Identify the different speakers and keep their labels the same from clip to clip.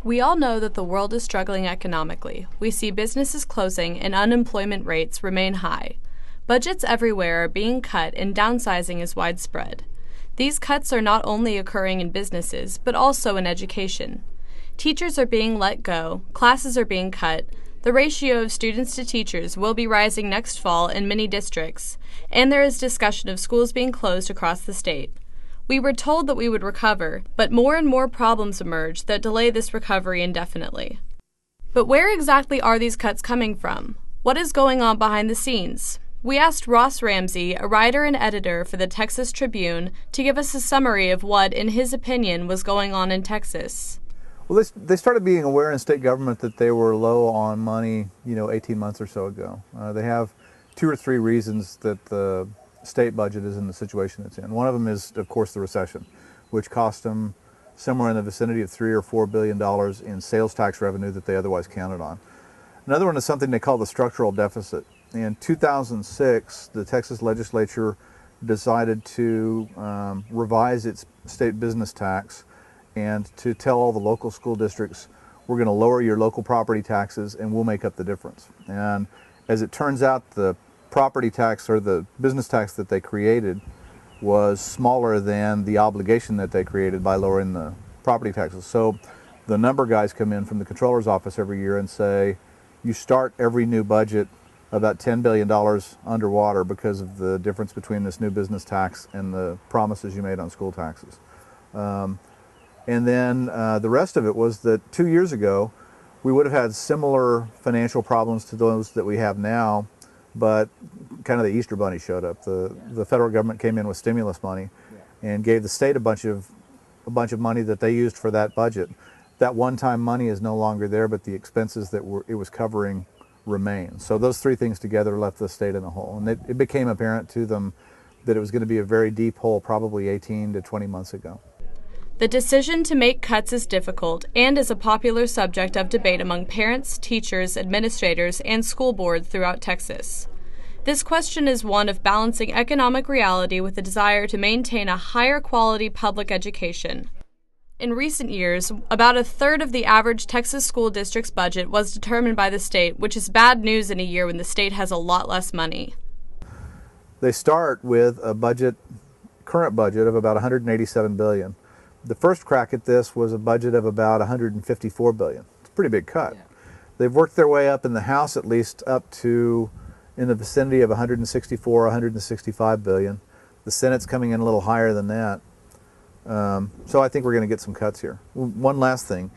Speaker 1: We all know that the world is struggling economically. We see businesses closing and unemployment rates remain high. Budgets everywhere are being cut and downsizing is widespread. These cuts are not only occurring in businesses, but also in education. Teachers are being let go, classes are being cut, the ratio of students to teachers will be rising next fall in many districts, and there is discussion of schools being closed across the state. We were told that we would recover, but more and more problems emerge that delay this recovery indefinitely. But where exactly are these cuts coming from? What is going on behind the scenes? We asked Ross Ramsey, a writer and editor for the Texas Tribune, to give us a summary of what, in his opinion, was going on in Texas.
Speaker 2: Well, they started being aware in state government that they were low on money, 18 months or so ago. They have 2 or 3 reasons that the state budget is in the situation it's in. One of them is, of course, the recession, which cost them somewhere in the vicinity of $3 or $4 billion in sales tax revenue that they otherwise counted on. Another one is something they call the structural deficit. In 2006, the Texas legislature decided to revise its state business tax and to tell all the local school districts, we're going to lower your local property taxes and we'll make up the difference. And as it turns out, the property tax or the business tax that they created was smaller than the obligation that they created by lowering the property taxes. So the number guys come in from the controller's office every year and say, you start every new budget about $10 billion underwater because of the difference between this new business tax and the promises you made on school taxes. And then the rest of it was that 2 years ago, we would have had similar financial problems to those that we have now, but kind of the Easter Bunny showed up. The federal government came in with stimulus money and gave the state a bunch of money that they used for that budget. That one-time money is no longer there, but the expenses that it was covering remain. So those 3 things together left the state in a hole. And it became apparent to them that it was going to be a very deep hole probably 18 to 20 months ago.
Speaker 1: The decision to make cuts is difficult and is a popular subject of debate among parents, teachers, administrators, and school boards throughout Texas. This question is one of balancing economic reality with the desire to maintain a higher quality public education. In recent years, about a third of the average Texas school district's budget was determined by the state, which is bad news in a year when the state has a lot less money.
Speaker 2: They start with a current budget of about $187 billion. The first crack at this was a budget of about $154 billion. It's a pretty big cut. Yeah. They've worked their way up in the House at least up to in the vicinity of $164, $165 billion. The Senate's coming in a little higher than that. So I think we're going to get some cuts here. One last thing,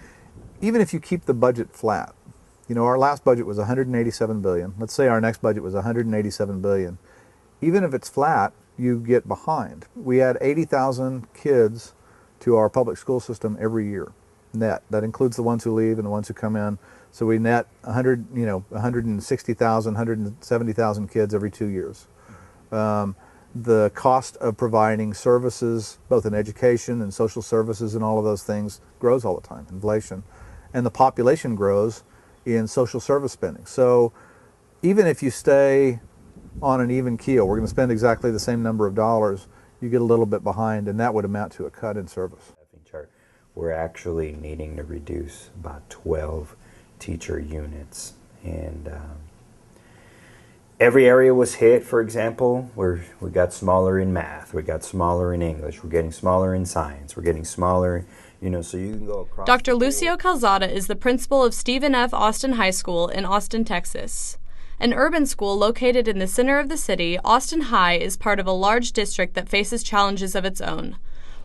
Speaker 2: even if you keep the budget flat, our last budget was $187 billion. Let's say our next budget was $187 billion. Even if it's flat, you get behind. We add 80,000 kids to our public school system every year, net. That includes the ones who leave and the ones who come in. So we net 160,000, 170,000 kids every 2 years. The cost of providing services, both in education and social services and all of those things, grows all the time, inflation. And the population grows in social service spending. So even if you stay on an even keel, we're going to spend exactly the same number of dollars, you get a little bit behind, and that would amount to a cut in service.
Speaker 3: We're actually needing to reduce about 12 teacher units, and every area was hit. For example, we got smaller in math, we got smaller in English, we're getting smaller in science, we're getting smaller, so you can go across.
Speaker 1: Dr. Lucio Calzada is the principal of Stephen F. Austin High School in Austin, Texas. An urban school located in the center of the city, Austin High is part of a large district that faces challenges of its own.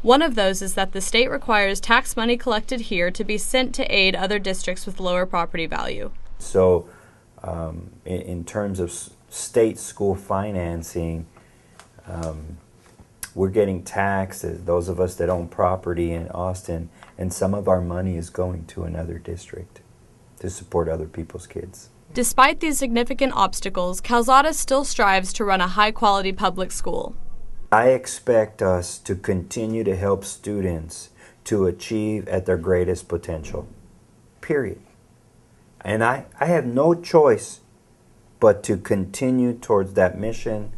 Speaker 1: One of those is that the state requires tax money collected here to be sent to aid other districts with lower property value.
Speaker 3: So in terms of state school financing, we're getting taxed, those of us that own property in Austin, and some of our money is going to another district to support other people's kids.
Speaker 1: Despite these significant obstacles, Calzada still strives to run a high-quality public school.
Speaker 3: I expect us to continue to help students to achieve at their greatest potential, period. And I have no choice but to continue towards that mission.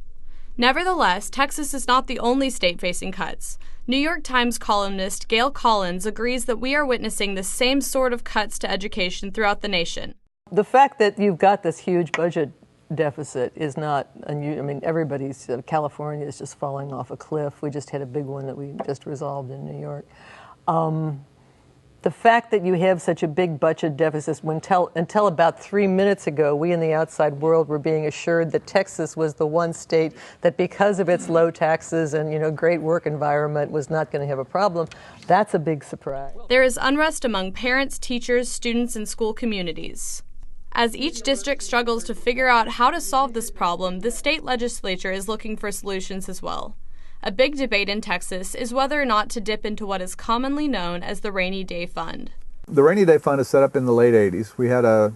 Speaker 1: Nevertheless, Texas is not the only state facing cuts. New York Times columnist Gail Collins agrees that we are witnessing the same sort of cuts to education throughout the nation.
Speaker 4: The fact that you've got this huge budget deficit is not unusual. I mean, everybody's, California is just falling off a cliff. We just had a big one that we just resolved in New York. The fact that you have such a big budget deficit, until about 3 minutes ago, we in the outside world were being assured that Texas was the one state that, because of its low taxes and great work environment, was not going to have a problem. That's a big surprise.
Speaker 1: There is unrest among parents, teachers, students, and school communities. As each district struggles to figure out how to solve this problem, the state legislature is looking for solutions as well. A big debate in Texas is whether or not to dip into what is commonly known as the Rainy Day Fund.
Speaker 2: The Rainy Day Fund is set up in the late 80s. We had a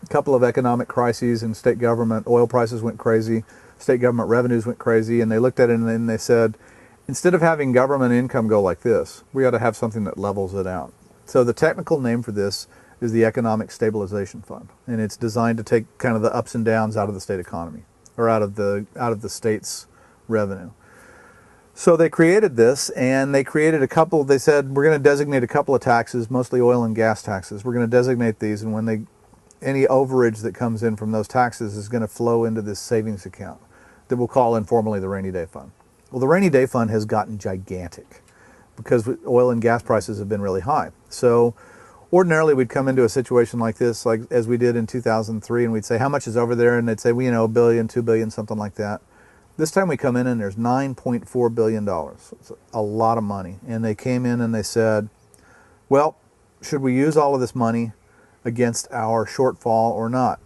Speaker 2: couple of economic crises in state government. Oil prices went crazy, state government revenues went crazy, and they looked at it and then they said, instead of having government income go like this, we ought to have something that levels it out. So the technical name for this is the Economic Stabilization Fund, and it's designed to take kind of the ups and downs out of the state economy, or out of the state's revenue. So they created this, and they created they said, we're going to designate a couple of taxes, mostly oil and gas taxes. We're going to designate these, and when any overage that comes in from those taxes is going to flow into this savings account that we'll call informally the Rainy Day Fund. Well, the Rainy Day Fund has gotten gigantic because oil and gas prices have been really high. So ordinarily we'd come into a situation like this, like as we did in 2003, and we'd say, how much is over there? And they'd say, well, $1 billion, $2 billion, something like that. This time we come in and there's $9.4 billion. It's a lot of money. And they came in and they said, well, should we use all of this money against our shortfall or not?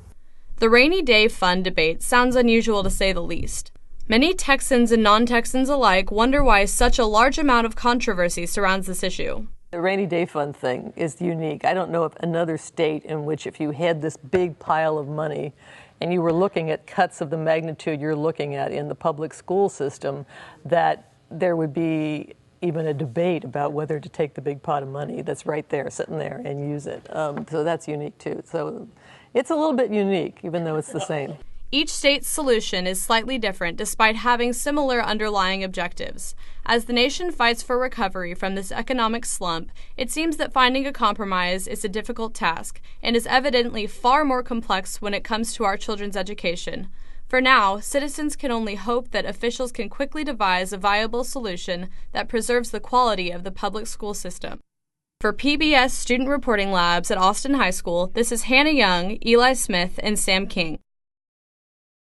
Speaker 1: The Rainy Day Fund debate sounds unusual to say the least. Many Texans and non-Texans alike wonder why such a large amount of controversy surrounds this issue.
Speaker 4: The Rainy Day Fund thing is unique. I don't know of another state in which, if you had this big pile of money and you were looking at cuts of the magnitude you're looking at in the public school system, that there would be even a debate about whether to take the big pot of money that's right there, sitting there, and use it. So that's unique too. So it's a little bit unique, even though it's the same.
Speaker 1: Each state's solution is slightly different despite having similar underlying objectives. As the nation fights for recovery from this economic slump, it seems that finding a compromise is a difficult task and is evidently far more complex when it comes to our children's education. For now, citizens can only hope that officials can quickly devise a viable solution that preserves the quality of the public school system. For PBS Student Reporting Labs at Austin High School, this is Hannah Young, Eli Smith, and Sam King.